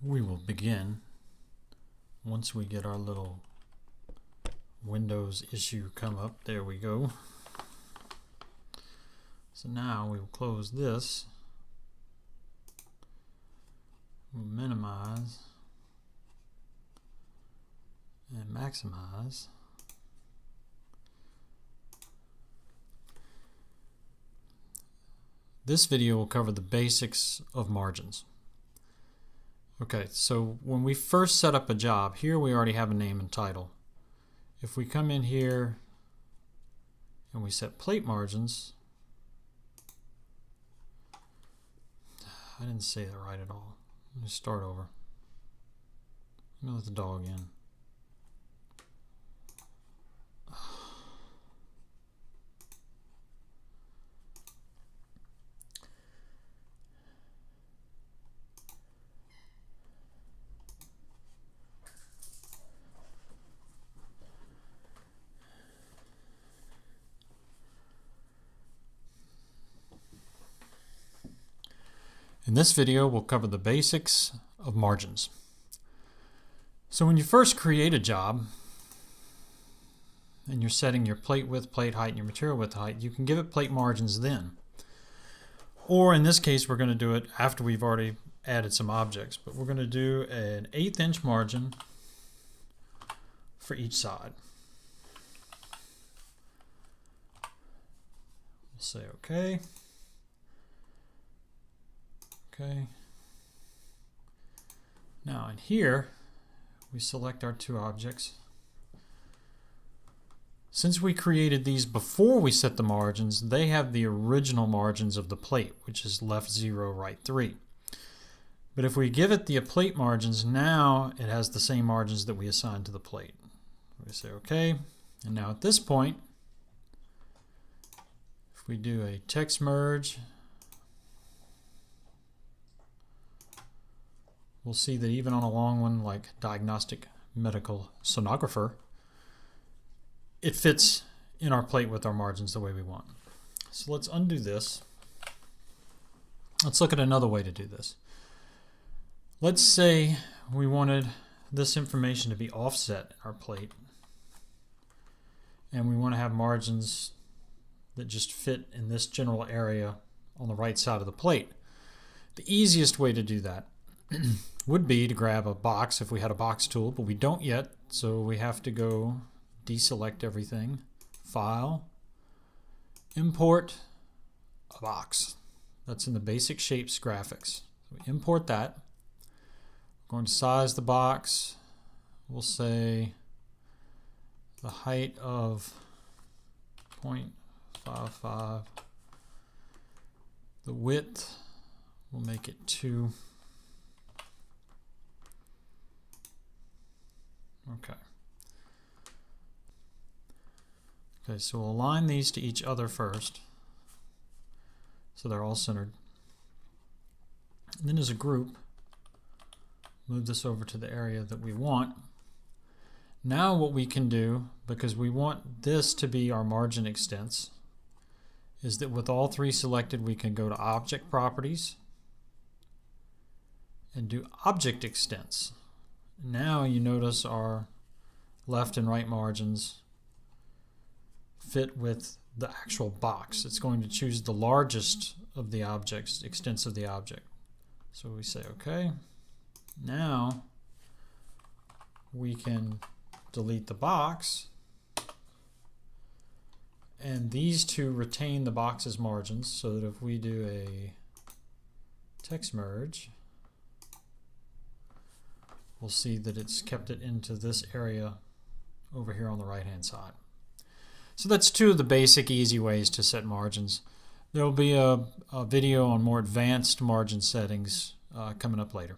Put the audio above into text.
We will begin once we get our little Windows issue come up. There we go. So now we will close this. We'll minimize and maximize. This video will cover the basics of margins. Okay, so when we first set up a job, here we already have a name and title. If we come in here and we set plate margins, I didn't say that right at all. Let me start over. Let me let the dog in. In this video, we'll cover the basics of margins. So when you first create a job and you're setting your plate width, plate height, and your material width height, you can give it plate margins then. Or in this case, we're going to do it after we've already added some objects, but we're going to do an 1/8 inch margin for each side. We'll say okay. Okay. Now in here, we select our two objects. Since we created these before we set the margins, they have the original margins of the plate, which is left 0, right 3. But if we give it the plate margins, now it has the same margins that we assigned to the plate. We say okay. And now at this point, if we do a text merge, we'll see that even on a long one like diagnostic medical sonographer, it fits in our plate with our margins the way we want. So let's undo this. Let's look at another way to do this. Let's say we wanted this information to be offset in our plate, and we want to have margins that just fit in this general area on the right side of the plate. The easiest way to do that would be to grab a box if we had a box tool, but we don't yet, so we have to go deselect everything, File, Import a box. That's in the Basic Shapes graphics. So we import that. We're going to size the box. We'll say the height of 0.55. The width, we'll make it 2. Okay. Okay, so we'll align these to each other first, so they're all centered. And then as a group, move this over to the area that we want. Now what we can do, because we want this to be our margin extents, is that with all three selected, we can go to Object Properties and do Object Extents. Now you notice our left and right margins fit with the actual box. It's going to choose the largest of the objects, extents of the object. So we say okay. Now we can delete the box, and these two retain the box's margins, so that if we do a text merge, we'll see that it's kept it into this area over here on the right hand side. So that's two of the basic easy ways to set margins. There will be a video on more advanced margin settings coming up later.